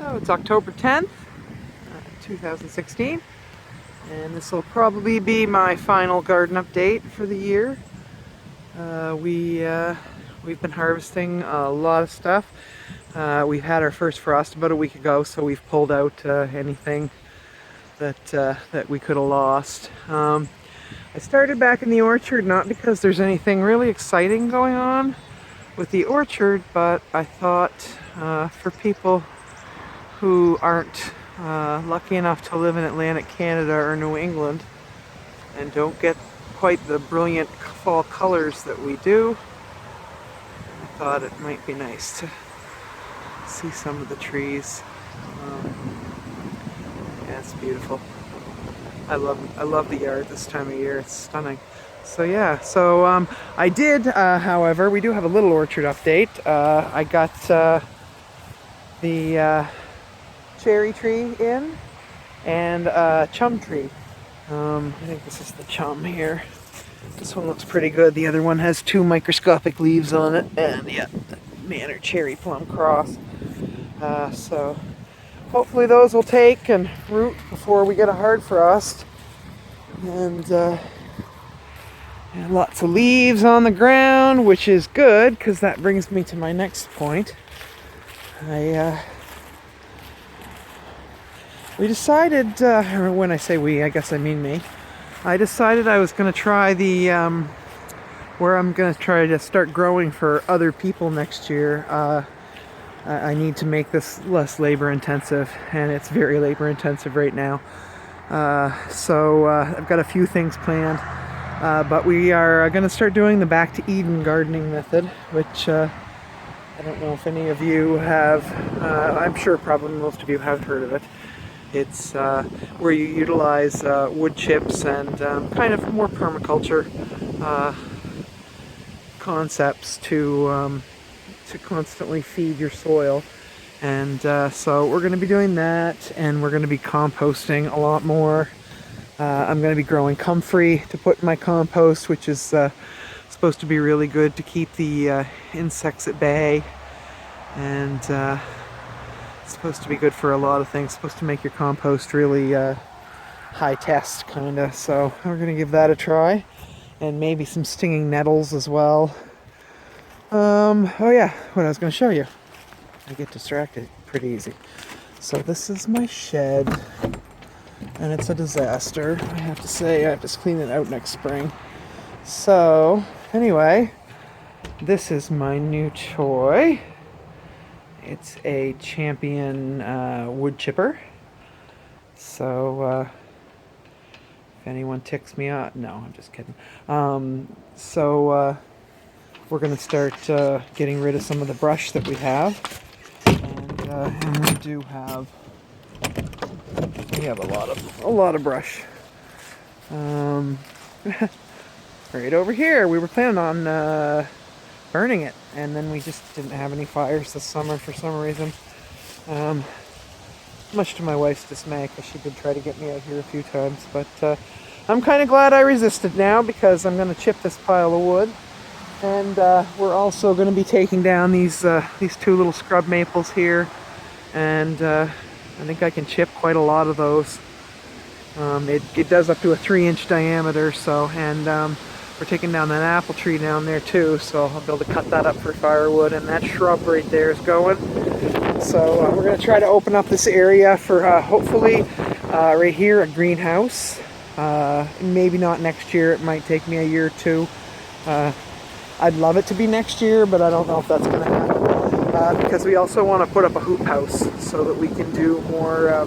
So it's October 10th, 2016, and this will probably be my final garden update for the year. We've been harvesting a lot of stuff. We've had our first frost about a week ago, so we've pulled out anything that we could have lost. I started back in the orchard not because there's anything really exciting going on with the orchard, but I thought for people who aren't lucky enough to live in Atlantic Canada or New England and don't get quite the brilliant fall colors that we do, I thought it might be nice to see some of the trees. Yeah, it's beautiful. I love the yard this time of year. It's stunning. So yeah, I did, however, we do have a little orchard update. I got the cherry tree in and chum tree. I think this is the chum here. This one looks pretty good. The other one has two microscopic leaves on it, and yeah, Manor cherry plum cross. So hopefully those will take and root before we get a hard frost. And lots of leaves on the ground, which is good because that brings me to my next point. We decided, when I say we, I guess I mean me. I decided I was going to try where I'm going to try to start growing for other people next year. I need to make this less labor intensive, and it's very labor intensive right now. So I've got a few things planned, but we are going to start doing the Back to Eden gardening method, which I don't know if any of you have. I'm sure probably most of you have heard of it. It's where you utilize wood chips and kind of more permaculture concepts to constantly feed your soil. And so we're going to be doing that, and we're going to be composting a lot more. I'm going to be growing comfrey to put in my compost, which is supposed to be really good to keep the insects at bay. And supposed to be good for a lot of things. Supposed to make your compost really high test kind of. So we're gonna give that a try, and maybe some stinging nettles as well. Oh yeah, what I was gonna show you. I get distracted pretty easy. So this is my shed, and it's a disaster. I have to say, I have to clean it out next spring. So anyway, this is my new toy. It's a Champion wood chipper. So if anyone ticks me off, no, I'm just kidding. We're going to start getting rid of some of the brush that we have, and we do have a lot of brush. Right over here, we were planning on burning it, and then we just didn't have any fires this summer for some reason. Much to my wife's dismay, because she did try to get me out here a few times, but I'm kind of glad I resisted now, because I'm going to chip this pile of wood, and we're also going to be taking down these two little scrub maples here, and I think I can chip quite a lot of those. It does up to a 3-inch diameter, so, and we're taking down that apple tree down there too, so I'll be able to cut that up for firewood, and that shrub right there is going. So we're going to try to open up this area for hopefully right here a greenhouse. Maybe not next year, it might take me a year or two. I'd love it to be next year, but I don't know if that's going to happen. Because we also want to put up a hoop house so that we can do more,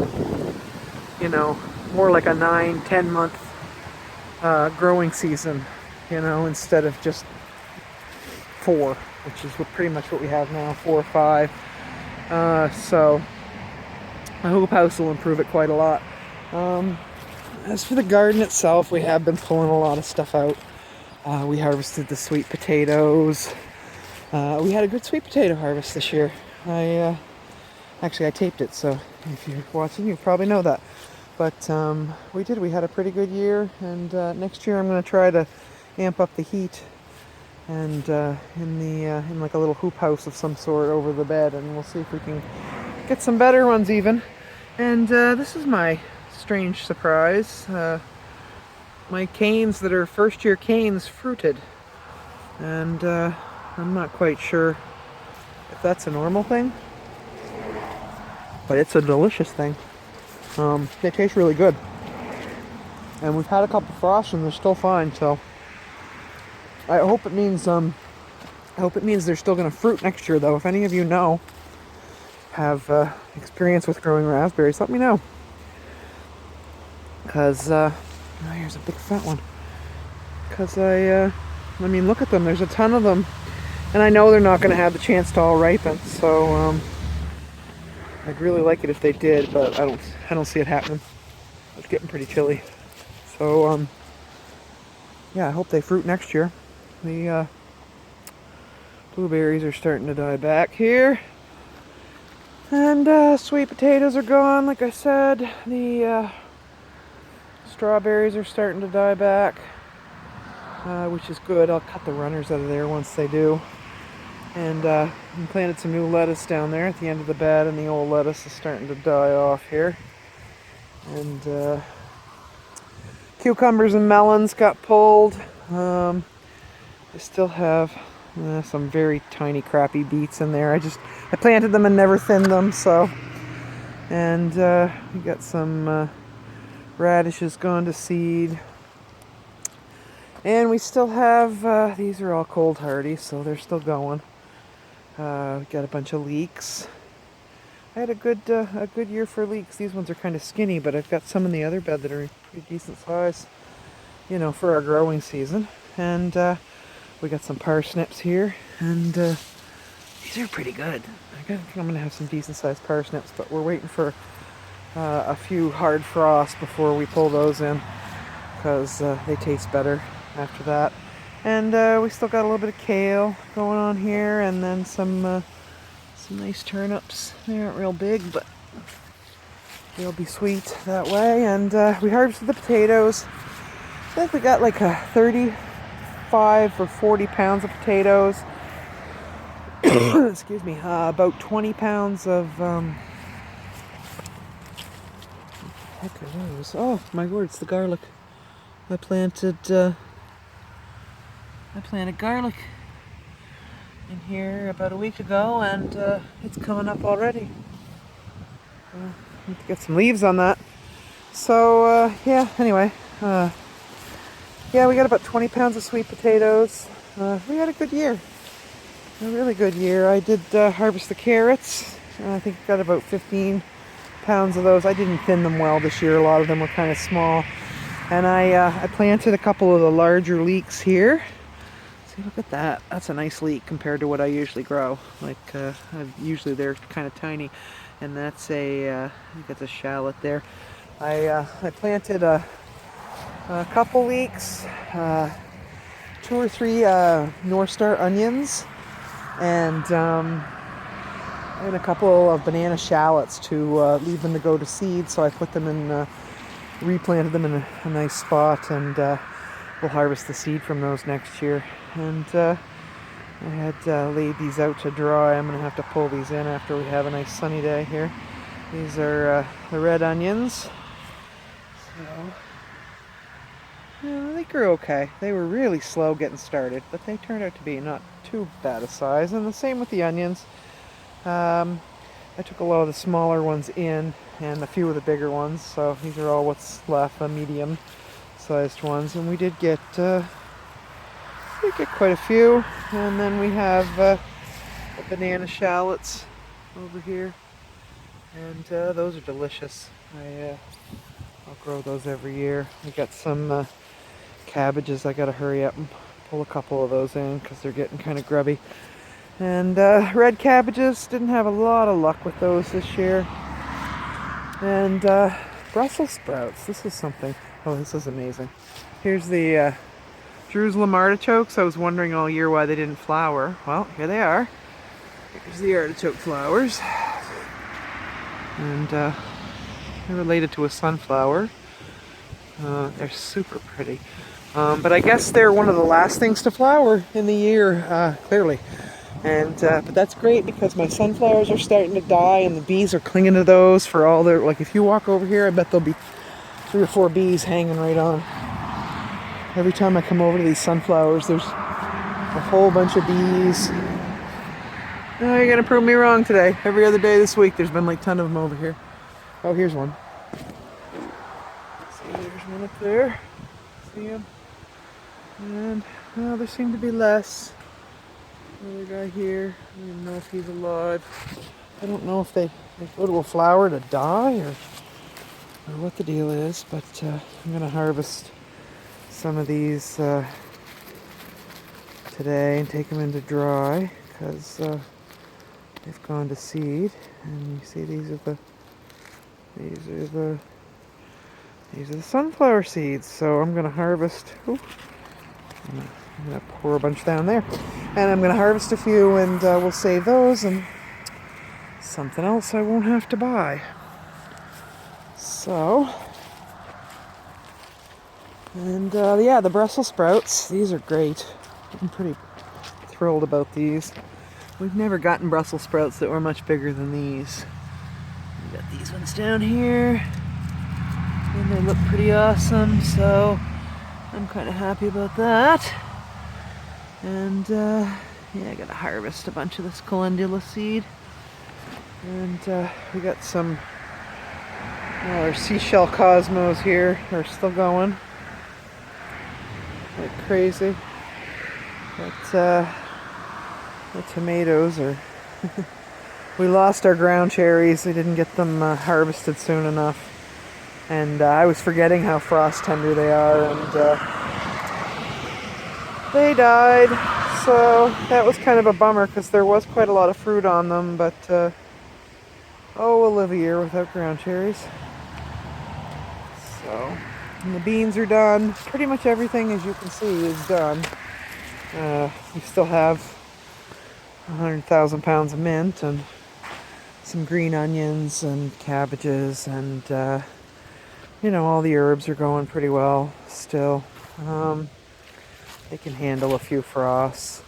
more like a 9-10 month growing season. Instead of just 4, which is pretty much what we have now, 4 or 5. So my hoop house will improve it quite a lot. As for the garden itself, we have been pulling a lot of stuff out. We harvested the sweet potatoes. We had a good sweet potato harvest this year. I taped it, so if you're watching, you probably know that. But we had a pretty good year, and next year I'm going to try to amp up the heat, and in like a little hoop house of some sort over the bed, and we'll see if we can get some better ones even. And this is my strange surprise. My canes that are first year canes fruited. And I'm not quite sure if that's a normal thing, but it's a delicious thing. They taste really good. And we've had a couple frosts and they're still fine, so I hope it means they're still going to fruit next year, though. If any of you have experience with growing raspberries, let me know. Because, oh, here's a big fat one. Because I mean, look at them. There's a ton of them. And I know they're not going to have the chance to all ripen. So, I'd really like it if they did, but I don't see it happening. It's getting pretty chilly. So, yeah, I hope they fruit next year. The blueberries are starting to die back here. And sweet potatoes are gone, like I said. The strawberries are starting to die back, which is good. I'll cut the runners out of there once they do. And I planted some new lettuce down there at the end of the bed, and the old lettuce is starting to die off here. And cucumbers and melons got pulled. I still have some very tiny crappy beets in there. I planted them and never thinned them, so. And we got some radishes gone to seed. And we still have, these are all cold hardy, so they're still going. We got a bunch of leeks. I had a good year for leeks. These ones are kind of skinny, but I've got some in the other bed that are pretty decent size, you know, for our growing season. And we got some parsnips here, and these are pretty good. I think I'm gonna have some decent sized parsnips, but we're waiting for a few hard frosts before we pull those in, because they taste better after that. And we still got a little bit of kale going on here, and then some nice turnips. They aren't real big, but they'll be sweet that way. And we harvested the potatoes. I think we got like 35 or 40 pounds of potatoes. Excuse me. About 20 pounds of what the heck are those? Oh my word, it's the garlic. I planted garlic in here about a week ago, and it's coming up already. Need to get some leaves on that. So yeah, anyway, yeah, we got about 20 pounds of sweet potatoes. We had a good year, a really good year. I did harvest the carrots. I think I got about 15 pounds of those. I didn't thin them well this year. A lot of them were kind of small. And I planted a couple of the larger leeks here. See, look at that. That's a nice leek compared to what I usually grow. Like, usually they're kind of tiny. And that's I think that's a shallot there. I planted a couple leeks, 2 or 3 Northstar Onions, and a couple of banana shallots to leave them to go to seed. So I put them in, replanted them in a nice spot, and we'll harvest the seed from those next year. And I had laid these out to dry. I'm going to have to pull these in after we have a nice sunny day here. These are the red onions. So, they grew okay. They were really slow getting started, but they turned out to be not too bad a size. And the same with the onions. I took a lot of the smaller ones in and a few of the bigger ones, so these are all what's left, the medium sized ones. And we did get quite a few. And then we have the banana shallots over here, and those are delicious. I'll grow those every year. We got some cabbages. I gotta hurry up and pull a couple of those in because they're getting kind of grubby. And red cabbages, didn't have a lot of luck with those this year. And Brussels sprouts, this is something. Oh, this is amazing. Here's the Jerusalem artichokes. I was wondering all year why they didn't flower. Well, here they are. Here's the artichoke flowers. And they're related to a sunflower. They're super pretty. But I guess they're one of the last things to flower in the year, clearly. And but that's great because my sunflowers are starting to die and the bees are clinging to those for all their, like if you walk over here, I bet there'll be 3 or 4 bees hanging right on. Every time I come over to these sunflowers, there's a whole bunch of bees. Oh, you're gonna prove me wrong today. Every other day this week, there's been like a ton of them over here. Oh, here's one. See, there's one up there. See him? And, well, there seem to be less. Another guy here. I don't even know if he's alive. I don't know if they go to a flower to die or what the deal is, but I'm gonna harvest some of these today and take them into dry because they've gone to seed. And you see these are the sunflower seeds. So I'm gonna harvest. I'm gonna pour a bunch down there, and I'm gonna harvest a few, and we'll save those and something else I won't have to buy. So, and yeah, the Brussels sprouts. These are great. I'm pretty thrilled about these. We've never gotten Brussels sprouts that were much bigger than these. We got these ones down here, and they look pretty awesome. So I'm kind of happy about that. And yeah, I gotta harvest a bunch of this calendula seed. And we got some our seashell cosmos here. They're still going like crazy. But the tomatoes are we lost our ground cherries. We didn't get them harvested soon enough. And I was forgetting how frost tender they are, and they died. So that was kind of a bummer because there was quite a lot of fruit on them, but oh, we'll live a year without ground cherries. So, and the beans are done. Pretty much everything, as you can see, is done. We still have 100,000 pounds of mint and some green onions and cabbages, and you know, all the herbs are going pretty well still. They can handle a few frosts.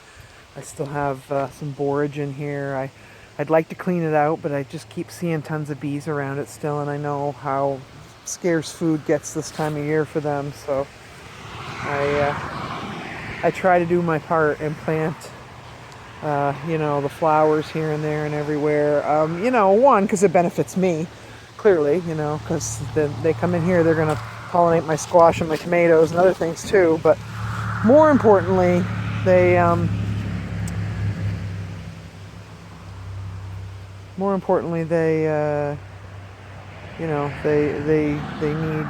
I still have some borage in here. I'd like to clean it out, but I just keep seeing tons of bees around it still, and I know how scarce food gets this time of year for them, so I try to do my part and plant you know, the flowers here and there and everywhere. You know, one, because it benefits me, clearly, you know, because they come in here, they're going to pollinate my squash and my tomatoes and other things too, but more importantly, they you know, they need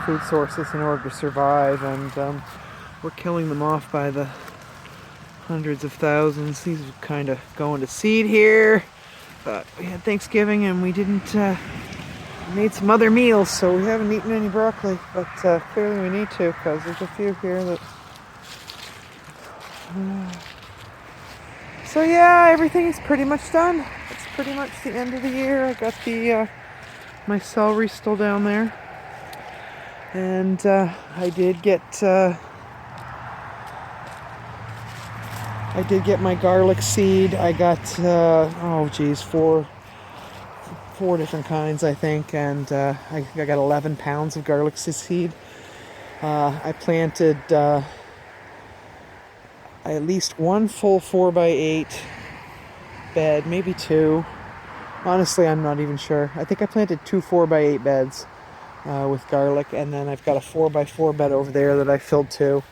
food sources in order to survive, and we're killing them off by the hundreds of thousands. These are kind of going to seed here, but we had Thanksgiving and we didn't made some other meals, so we haven't eaten any broccoli, but clearly we need to because there's a few here that so yeah, everything is pretty much done. It's pretty much the end of the year. I got the my celery still down there, and I did get my garlic seed. I got oh geez, four different kinds, I think, and I got 11 pounds of garlic seed. I planted at least one full 4x8 bed, maybe two. Honestly, I'm not even sure. I think I planted 2 4x8 beds with garlic, and then I've got a 4x4 bed over there that I filled too.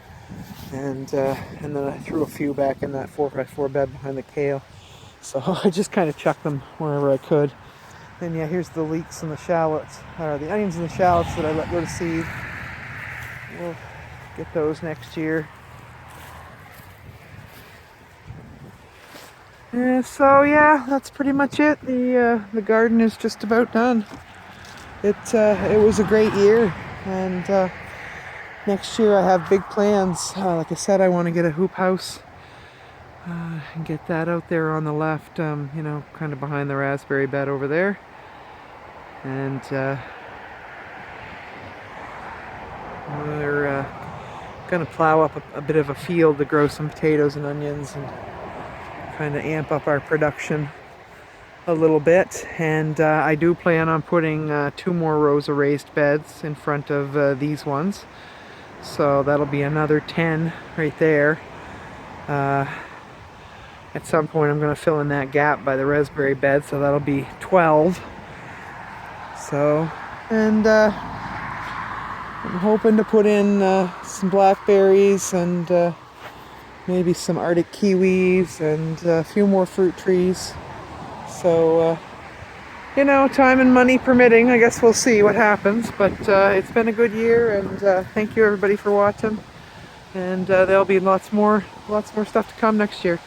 And then I threw a few back in that 4x4 bed behind the kale. So I just kind of chucked them wherever I could. And yeah, here's the leeks and the shallots, or the onions and the shallots that I let go to seed. We'll get those next year. So yeah, that's pretty much it. The garden is just about done. It was a great year, and next year I have big plans. Like I said, I want to get a hoop house and get that out there on the left, you know, kind of behind the raspberry bed over there. And we're gonna plow up a bit of a field to grow some potatoes and onions and kind of amp up our production a little bit. And I do plan on putting 2 more rows of raised beds in front of these ones. So that'll be another 10 right there. At some point I'm going to fill in that gap by the raspberry bed, so that'll be 12. So, and I'm hoping to put in some blackberries and maybe some Arctic kiwis and a few more fruit trees. So, you know, time and money permitting, I guess we'll see what happens. But it's been a good year, and thank you everybody for watching. And there'll be lots more stuff to come next year.